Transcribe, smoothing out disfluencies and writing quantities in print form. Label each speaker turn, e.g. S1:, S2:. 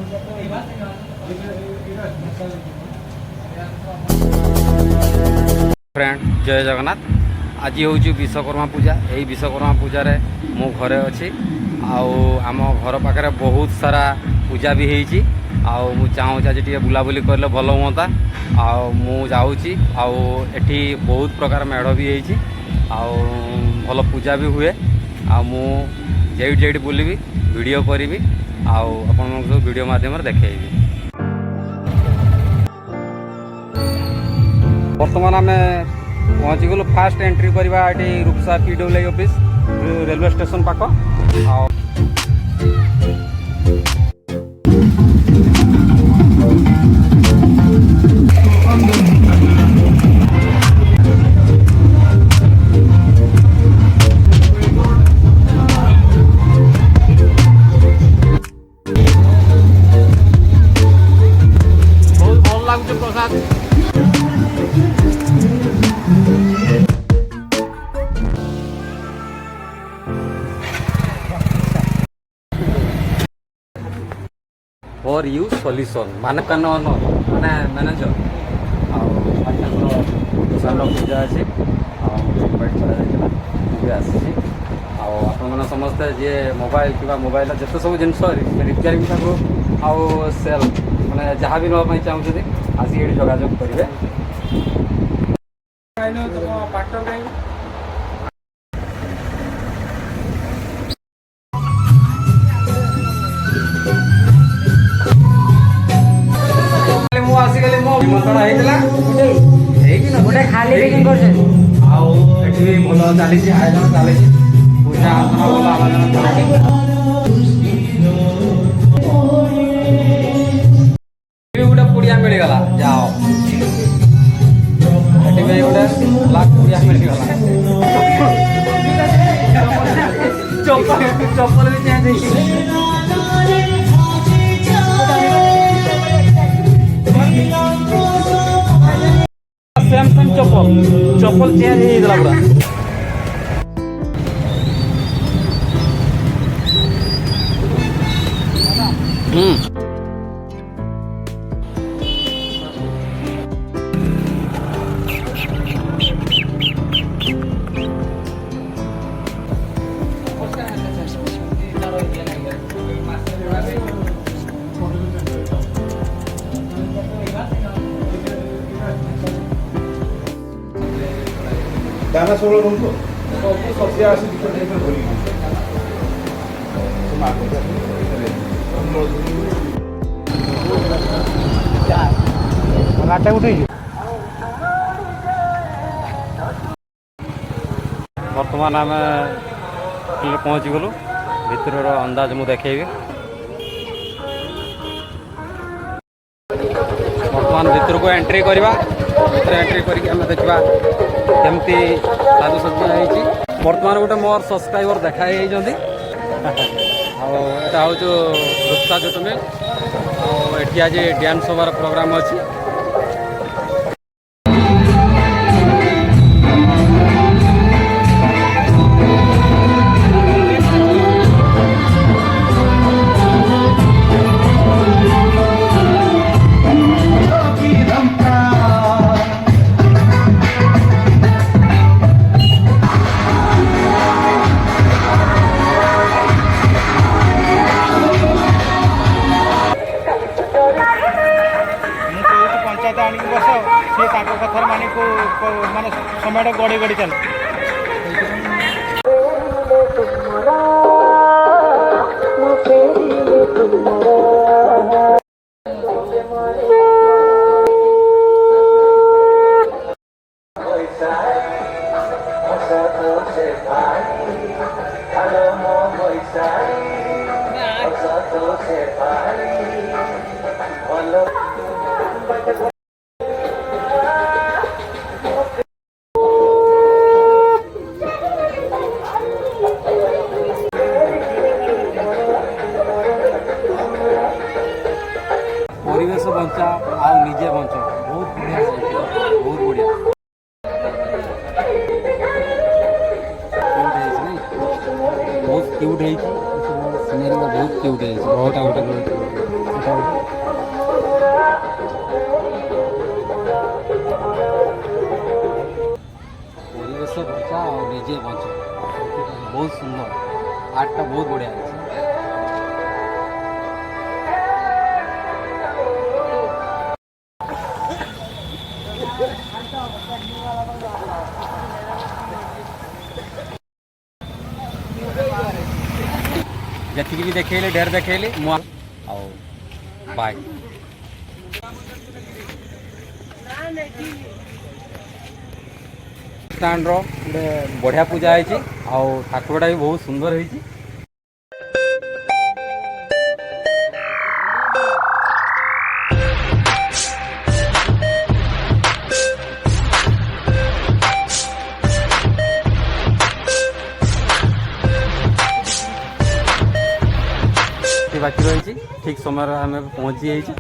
S1: Friend जय जगन्नाथ। आज हूँ विश्वकर्मा पूजा। यही विश्वकर्मा पूजा मु घरे अच्छी आम घर पाखे बहुत सारा पूजा भी होती चाहूँ आज टे बुलाबुली करले भल हाँ आठी बहुत प्रकार मेढ़ भी होती भल पूजा भी हुए जेठी बुलबी वीडियो करी आपण सब वीडियो माध्यम देखी। बर्तमान आम पहुँची गलु फास्ट एंट्री करवा ये Rupsa PWI office railway station पाख बहुत भल लगुच प्रसाद। फॉर यू सॉल्यूशन माने माने मैनेजर पूजा अच्छी आप समस्ते जी मोबाइल कि मोबाइल जिते सब जिन रिपेयरिंग आउ सेल मैंने जहाँ भी नापी चाहते आसिक ये जोगाजोग करेंगे।
S2: गोटे खाली भल चली आयोजन चली पूजा अर्चना भल आयोजन गोटे पुड़िया मिलगला जाओ गोटे ब्लाक पुड़िया मिलगला चप्पल भी चेंज सेम सेम चप्पल चेंज हो पूरा
S3: दाना सब रहो सब सब्जी आसी
S2: घाटे उठे
S1: बर्तमान आम पहुँची गलु भितर अंदाज मुझे देखेबी। बर्तमान भितर को एंट्री करवा एंट्री करके देखा केमती साजसज्जा होती। बर्तमान गोटे मोर सब्सक्राइबर देखाई आटा हूँ रूपसा जुट मिल एटी आज डांस होबार प्रोग्राम अच्छी।
S3: कथर माने माने समय गड़ी गड़ी चल
S1: परिवेश बंचा आ निजे बंच बहुत बढ़िया बहुत बढ़िया बहुत क्यूट है सिनेरी बहुत क्यूट है बहुत आउट ପରିବେଶ ବଞ୍ଚା ଆଉ ନିଜେ ବଞ୍ଚ ବହୁତ ସୁନ୍ଦର ଆର୍ଟଟା ବହୁତ ବଢ଼ିଆ ଅଛି। ଯେତିକି ବି ଦେଖେଇଲି ଢେର ଦେଖେଇଲି ମୁଁ ଆଉ ବାଏ। ଷ୍ଟାଣ୍ଡର ଗୋଟେ ବଢ଼ିଆ ପୂଜା ହେଇଛି ଆଉ ଠାକୁରଟା ବି ବହୁତ ସୁନ୍ଦର ହେଇଛି। ବାକି ରହିଛି ଠିକ୍ ସମୟରେ ଆମେ ପହଞ୍ଚି ଯାଇଛୁ।